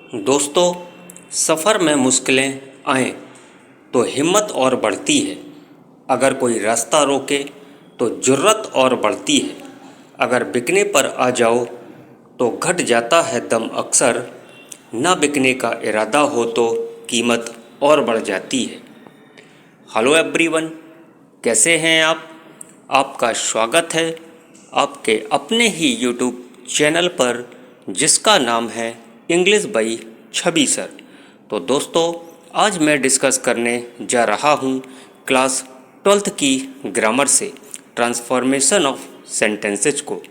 दोस्तों, सफ़र में मुश्किलें आएं तो हिम्मत और बढ़ती है। अगर कोई रास्ता रोके तो जुर्रत और बढ़ती है। अगर बिकने पर आ जाओ तो घट जाता है दम अक्सर। ना बिकने का इरादा हो तो कीमत और बढ़ जाती है। हेलो एवरीवन, कैसे हैं आप? आपका स्वागत है आपके अपने ही यूट्यूब चैनल पर, जिसका नाम है इंग्लिश बाई छवि सर। तो दोस्तों, आज मैं डिस्कस करने जा रहा हूँ क्लास 12th की ग्रामर से ट्रांसफॉर्मेशन ऑफ सेंटेंसेज को।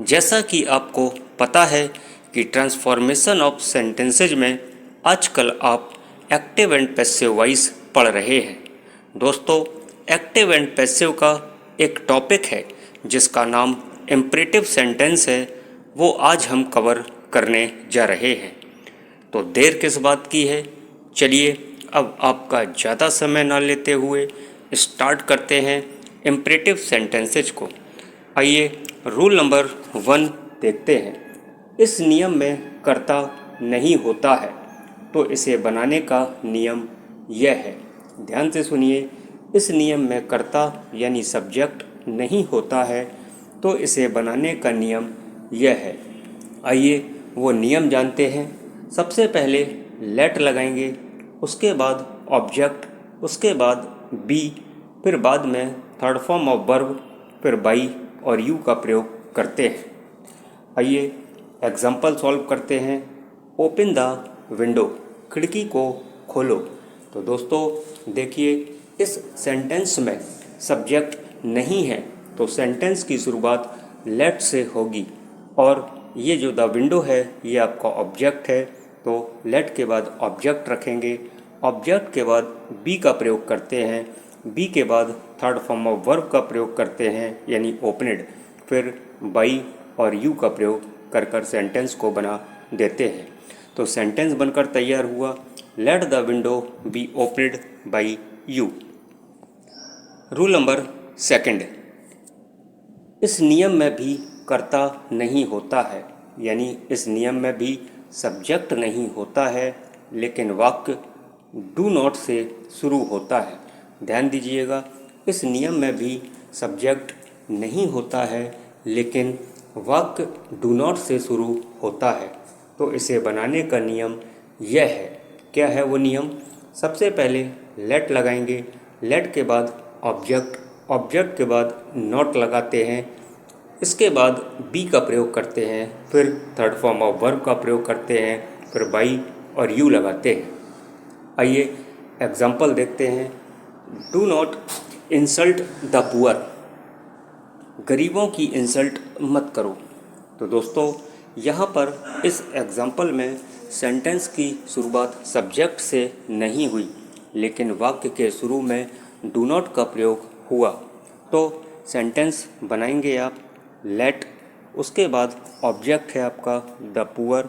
जैसा कि आपको पता है कि ट्रांसफॉर्मेशन ऑफ सेंटेंसेज में आजकल आप एक्टिव एंड पैसिव वॉइस पढ़ रहे हैं। दोस्तों, एक्टिव एंड पैसिव का एक टॉपिक है जिसका नाम इम्परेटिव सेंटेंस है, वो आज हम कवर करने जा रहे हैं। तो देर किस बात की है, चलिए अब आपका ज़्यादा समय ना लेते हुए स्टार्ट करते हैं इम्परेटिव सेंटेंसेज को। आइए रूल नंबर 1 देखते हैं। इस नियम में कर्ता नहीं होता है तो इसे बनाने का नियम यह है। ध्यान से सुनिए, इस नियम में कर्ता यानी सब्जेक्ट नहीं होता है तो इसे बनाने का नियम यह है। आइए वो नियम जानते हैं। सबसे पहले लेट लगाएंगे, उसके बाद ऑब्जेक्ट, उसके बाद बी, फिर बाद में थर्ड फॉर्म ऑफ वर्ब, फिर बाई और यू का प्रयोग करते हैं। आइए एग्जाम्पल सॉल्व करते हैं। ओपन द विंडो, खिड़की को खोलो। तो दोस्तों देखिए, इस सेंटेंस में सब्जेक्ट नहीं है तो सेंटेंस की शुरुआत लेट से होगी, और ये जो द विंडो है ये आपका ऑब्जेक्ट है, तो लेट के बाद ऑब्जेक्ट रखेंगे। ऑब्जेक्ट के बाद बी का प्रयोग करते हैं, बी के बाद थर्ड फॉर्म ऑफ वर्ब का प्रयोग करते हैं यानी ओपनड, फिर बाई और यू का प्रयोग कर कर सेंटेंस को बना देते हैं। तो सेंटेंस बनकर तैयार हुआ, let the window B opened by you. Rule number 2, इस नियम में भी कर्ता नहीं होता है, यानी इस नियम में भी सब्जेक्ट नहीं होता है, लेकिन वाक्य डू नॉट से शुरू होता है। ध्यान दीजिएगा, इस नियम में भी सब्जेक्ट नहीं होता है लेकिन वाक्य डू नॉट से शुरू होता है, तो इसे बनाने का नियम यह है। क्या है वो नियम? सबसे पहले लेट लगाएंगे, लेट के बाद ऑब्जेक्ट, ऑब्जेक्ट के बाद नॉट लगाते हैं, इसके बाद बी का प्रयोग करते हैं, फिर थर्ड फॉर्म ऑफ वर्ब का प्रयोग करते हैं, फिर बाई और यू लगाते हैं। आइए एग्जाम्पल देखते हैं। Do not insult the poor, गरीबों की इंसल्ट मत करो। तो दोस्तों, यहाँ पर इस एग्जाम्पल में सेंटेंस की शुरुआत सब्जेक्ट से नहीं हुई, लेकिन वाक्य के शुरू में डू नॉट का प्रयोग हुआ। तो सेंटेंस बनाएंगे आप लेट, उसके बाद ऑब्जेक्ट है आपका द पुअर,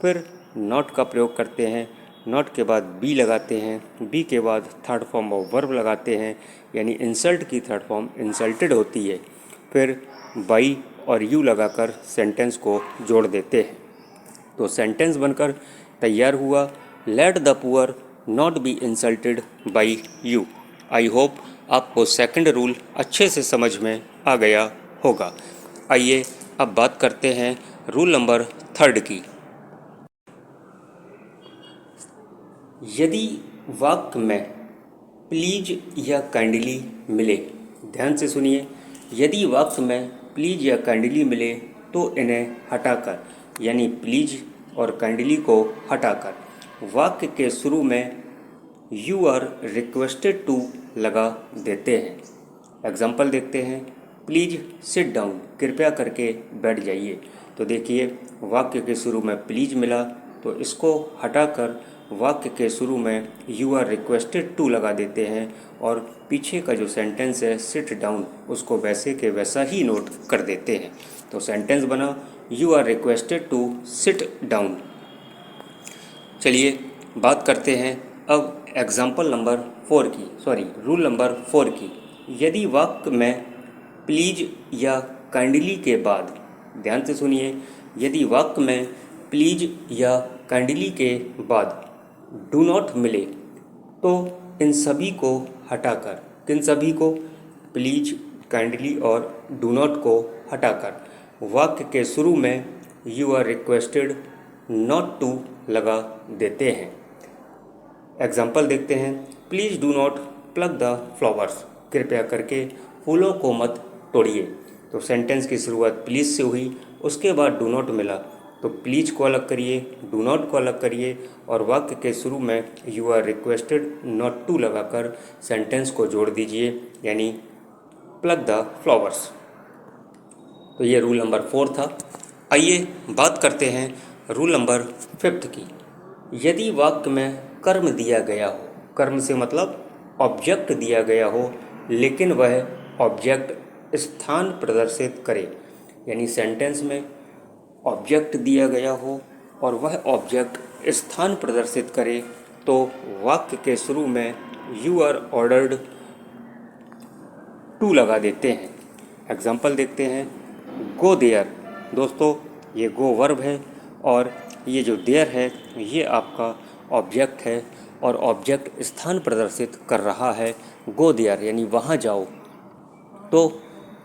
फिर नॉट का प्रयोग करते हैं, नॉट के बाद बी लगाते हैं, बी के बाद थर्ड फॉर्म ऑफ वर्ब लगाते हैं, यानी इंसल्ट की थर्ड फॉर्म इंसल्टेड होती है, फिर बाई और यू लगाकर सेंटेंस को जोड़ देते हैं। तो सेंटेंस बनकर तैयार हुआ, let the poor not be insulted by you. I hope आपको सेकंड रूल अच्छे से समझ में आ गया होगा। आइए अब बात करते हैं रूल नंबर 3 की। यदि वाक्य में प्लीज या काइंडली मिले, ध्यान से सुनिए, यदि वाक्य में प्लीज या काइंडली मिले तो इन्हें हटाकर, यानी प्लीज और काइंडली को हटाकर वाक्य के शुरू में यू आर रिक्वेस्टेड टू लगा देते हैं। एग्जाम्पल देखते हैं। प्लीज सिट डाउन, कृपया करके बैठ जाइए। तो देखिए, वाक्य के शुरू में प्लीज मिला तो इसको हटाकर वाक्य के शुरू में यू आर रिक्वेस्टेड टू लगा देते हैं, और पीछे का जो सेंटेंस है सिट डाउन, उसको वैसे के वैसा ही नोट कर देते हैं। तो सेंटेंस बना, you are requested to sit down. चलिए बात करते हैं अब एग्जाम्पल नंबर 4 की, रूल नंबर 4 की। यदि वाक्य में प्लीज या काइंडली के बाद, ध्यान से सुनिए, यदि वाक्य में प्लीज या काइंडली के बाद डू नॉट मिले तो इन सभी को हटाकर, किन सभी को, प्लीज, काइंडली और डू नॉट को हटाकर वाक्य के शुरू में you are requested not to लगा देते हैं। एग्जाम्पल देखते हैं। Please do not pluck the flowers, कृपया करके फूलों को मत तोड़िए। तो सेंटेंस की शुरुआत प्लीज़ से हुई, उसके बाद डू नॉट मिला तो प्लीज़ को अलग करिए, डू नॉट को अलग करिए और वाक्य के शुरू में you are requested not to लगाकर सेंटेंस को जोड़ दीजिए, यानी प्लग द फ्लावर्स। तो ये रूल नंबर 4 था। आइए बात करते हैं रूल नंबर 5 की। यदि वाक्य में कर्म दिया गया हो, कर्म से मतलब ऑब्जेक्ट दिया गया हो, लेकिन वह ऑब्जेक्ट स्थान प्रदर्शित करे, यानी सेंटेंस में ऑब्जेक्ट दिया गया हो और वह ऑब्जेक्ट स्थान प्रदर्शित करे, तो वाक्य के शुरू में यू आर ऑर्डर्ड टू लगा देते हैं। एग्जाम्पल देखते हैं। गो देयर, दोस्तों ये गो वर्ब है और ये जो देयर है ये आपका ऑब्जेक्ट है और ऑब्जेक्ट स्थान प्रदर्शित कर रहा है गो देयर, यानी वहाँ जाओ। तो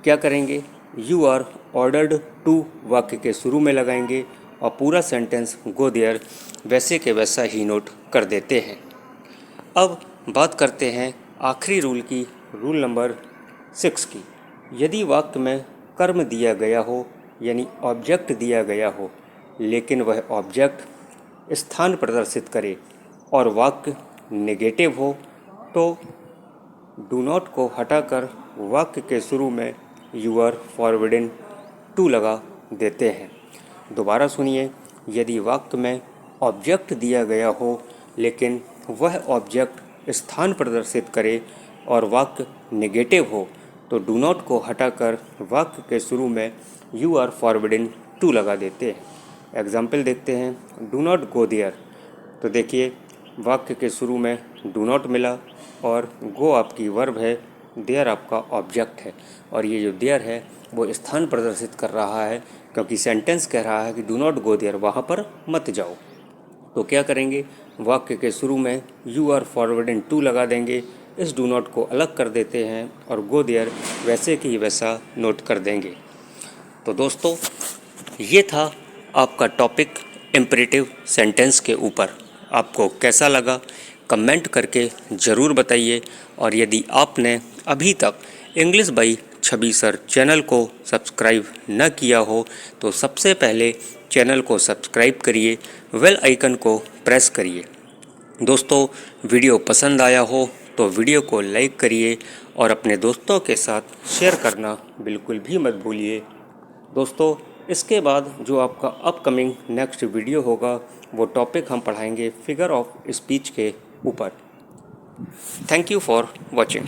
क्या करेंगे, यू आर ऑर्डर्ड टू वाक्य के शुरू में लगाएंगे और पूरा सेंटेंस गो देयर वैसे के वैसा ही नोट कर देते हैं। अब बात करते हैं आखिरी रूल की, रूल नंबर 6 की। यदि वाक्य में कर्म दिया गया हो, यानी ऑब्जेक्ट दिया गया हो, लेकिन वह ऑब्जेक्ट स्थान प्रदर्शित करे और वाक्य नेगेटिव हो, तो डू नॉट को हटाकर वाक्य के शुरू में यू आर फॉरबिडन टू लगा देते हैं। दोबारा सुनिए। यदि वाक्य में ऑब्जेक्ट दिया गया हो, लेकिन वह ऑब्जेक्ट स्थान प्रदर्शित करे और वाक्य नेगेटिव हो, तो डू नॉट को हटाकर वाक्य के शुरू में यू आर फॉरबिडन टू लगा देते हैं। एग्जाम्पल देखते हैं। डू नॉट गो देयर, तो देखिए वाक्य के शुरू में डू नॉट मिला और गो आपकी वर्ब है, देयर आपका ऑब्जेक्ट है और ये जो देयर है वो स्थान प्रदर्शित कर रहा है, क्योंकि सेंटेंस कह रहा है कि डू नॉट गो देयर, वहाँ पर मत जाओ। तो क्या करेंगे, वाक्य के शुरू में यू आर फॉरबिडन टू लगा देंगे, इस डू नॉट को अलग कर देते हैं और गो देयर वैसे कि वैसा नोट कर देंगे। तो दोस्तों ये था आपका टॉपिक इम्परेटिव सेंटेंस के ऊपर। आपको कैसा लगा कमेंट करके ज़रूर बताइए और यदि आपने अभी तक English by Chhavi sir channel को सब्सक्राइब न किया हो तो सबसे पहले चैनल को सब्सक्राइब करिए, बेल आइकन को प्रेस करिए। दोस्तों वीडियो पसंद आया हो तो वीडियो को लाइक करिए और अपने दोस्तों के साथ शेयर करना बिल्कुल भी मत भूलिए। दोस्तों इसके बाद जो आपका अपकमिंग नेक्स्ट वीडियो होगा वो टॉपिक हम पढ़ाएंगे फिगर ऑफ स्पीच के ऊपर। Thank you for watching.